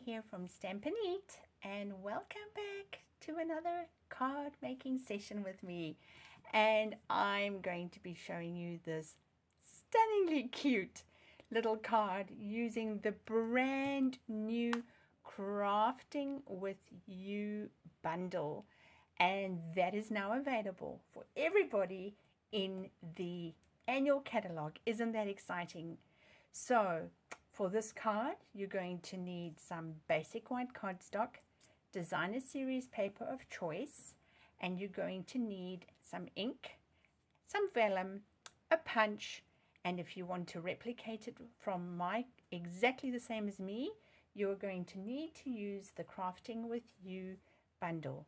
Bernie here from Stampset Die, and welcome back to another card making session with me. And I'm going to be showing you this stunningly cute little card using the brand new Crafting with You bundle, and that is now available for everybody in the annual catalog. Isn't that exciting? So for this card, you're going to need some basic white cardstock, designer series paper of choice, and you're going to need some ink, some vellum, a punch, and if you want to replicate it from exactly the same as me, you're going to need to use the Crafting with You bundle.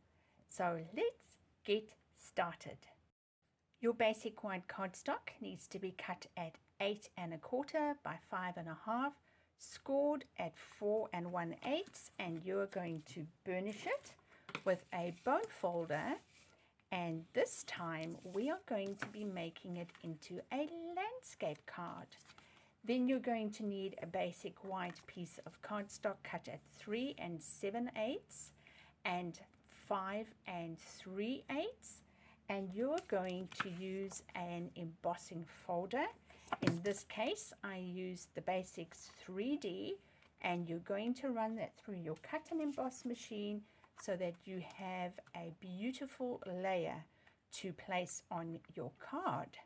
So let's get started. Your basic white cardstock needs to be cut at 8 1/4 by 5 1/2, scored at 4 1/8, and you're going to burnish it with a bone folder. And this time we are going to be making it into a landscape card. Then you're going to need a basic white piece of cardstock cut at 3 7/8 and 5 3/8. And you're going to use an embossing folder. In this case, I used the Basics 3D, and you're going to run that through your cut and emboss machine so that you have a beautiful layer to place on your card.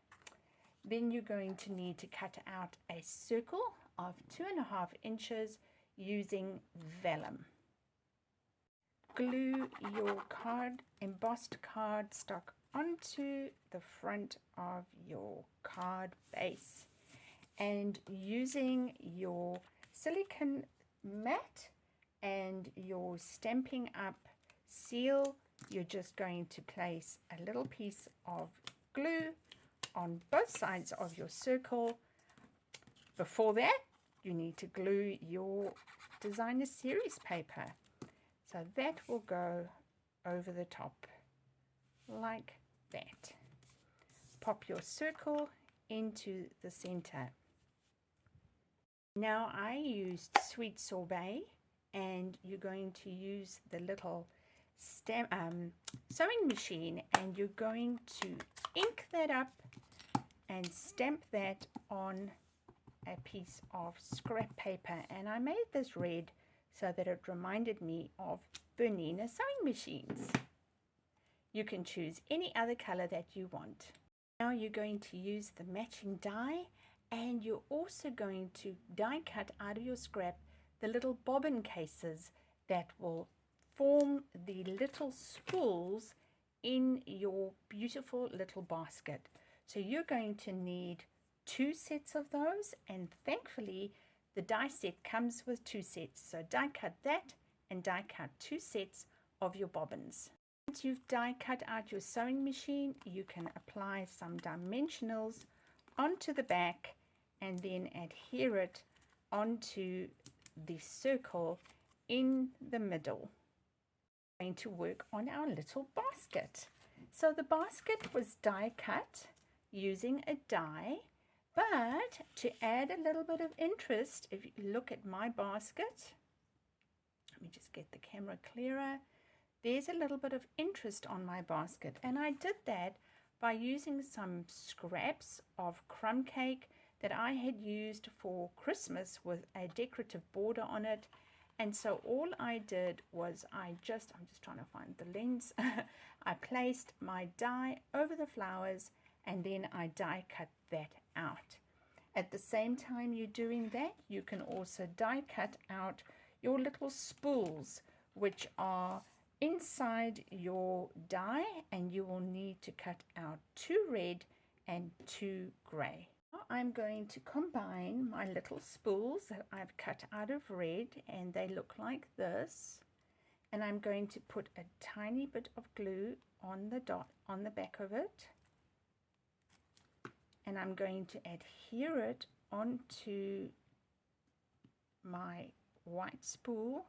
Then you're going to need to cut out a circle of 2 1/2 inches using vellum. Glue your embossed cardstock onto the front of your card base, and using your silicone mat and your Stampin' Up seal, you're just going to place a little piece of glue on both sides of your circle. Before that, you need to glue your designer series paper, so that will go over the top like that. Pop your circle into the center. Now I used Sweet Sorbet, and you're going to use the little sewing machine, and you're going to ink that up and stamp that on a piece of scrap paper. And I made this red so that it reminded me of Bernina sewing machines. You can choose any other color that you want. Now you're going to use the matching die, and you're also going to die cut out of your scrap the little bobbin cases that will form the little spools in your beautiful little basket. So you're going to need 2 sets of those, and thankfully the die set comes with 2 sets. So die cut that and die cut 2 sets of your bobbins. Once you've die cut out your sewing machine, you can apply some dimensionals onto the back and then adhere it onto the circle in the middle. We're going to work on our little basket. So the basket was die cut using a die, but to add a little bit of interest, if you look at my basket, let me just get the camera clearer. There's a little bit of interest on my basket, and I did that by using some scraps of crumb cake that I had used for Christmas with a decorative border on it. And so all I did was I'm just trying to find the lens. I placed my die over the flowers, and then I die cut that out. At the same time you're doing that, you can also die cut out your little spools, which are inside your die, and you will need to cut out 2 red and 2 gray. Now I'm going to combine my little spools that I've cut out of red, and they look like this, and I'm going to put a tiny bit of glue on the dot on the back of it, and I'm going to adhere it onto my white spool.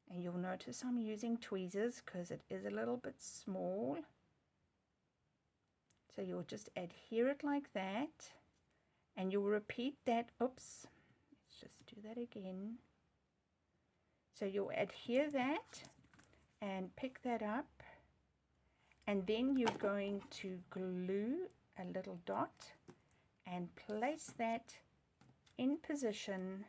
And you'll notice I'm using tweezers because it is a little bit small. So you'll just adhere it like that, and you'll repeat that. Oops, let's Let's just do that again. So you'll adhere that and pick that up, and then you're going to glue a little dot and place that in position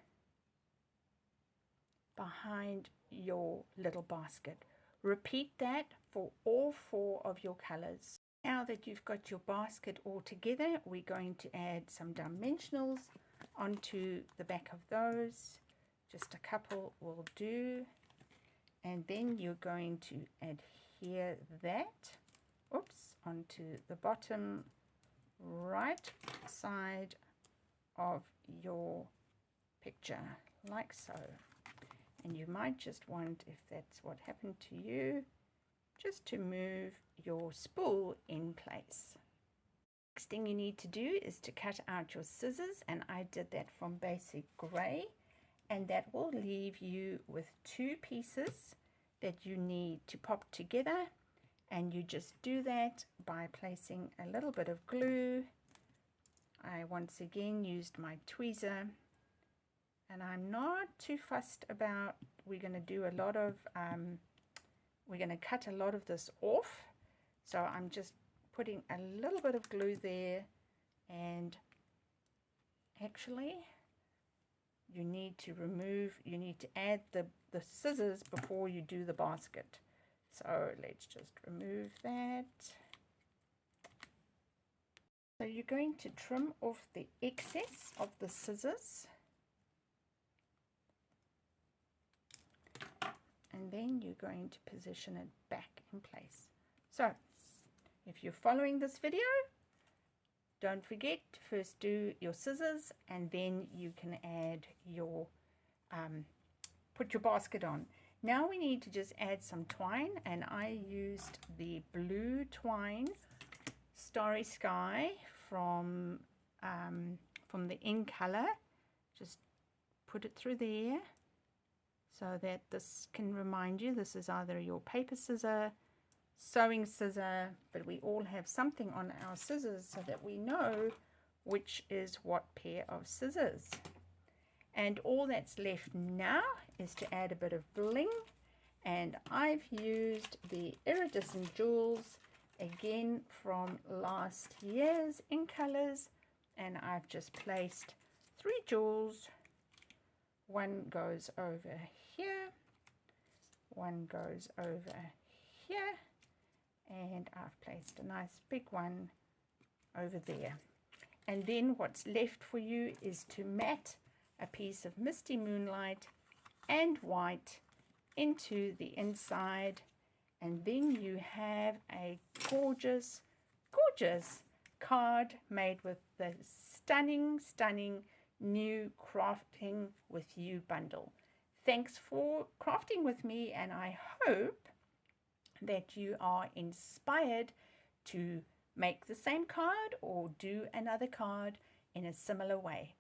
behind your little basket. Repeat that for all 4 of your colors. Now that you've got your basket all together, we're going to add some dimensionals onto the back of those. Just a couple will do. And then you're going to adhere that, onto the bottom right side of your picture, like so. And you might just want, if that's what happened to you, just to move your spool in place. Next thing you need to do is to cut out your scissors, and I did that from basic gray, and that will leave you with 2 pieces that you need to pop together. And you just do that by placing a little bit of glue. I once again used my tweezer, and I'm not too fussed about, we're going to do a lot of, we're going to cut a lot of this off. So I'm just putting a little bit of glue there, and actually you need to add the scissors before you do the basket. So let's just remove that. So you're going to trim off the excess of the scissors, and then you're going to position it back in place. So if you're following this video, don't forget to first do your scissors, and then you can add your put your basket on. Now we need to just add some twine, and I used the blue twine, Starry Sky, from the In Color. Just put it through there so that this can remind you this is either your paper scissor, sewing scissor, but we all have something on our scissors so that we know which is what pair of scissors. And all that's left now is to add a bit of bling, and I've used the Iridescent Jewels, again from last year's In Colors, and I've just placed 3 jewels. One goes over here, one goes over here, and I've placed a nice big one over there. And then what's left for you is to mat a piece of Misty Moonlight and white into the inside, and then you have a gorgeous card made with the stunning new Crafting with You bundle. Thanks for crafting with me, and I hope that you are inspired to make the same card or do another card in a similar way.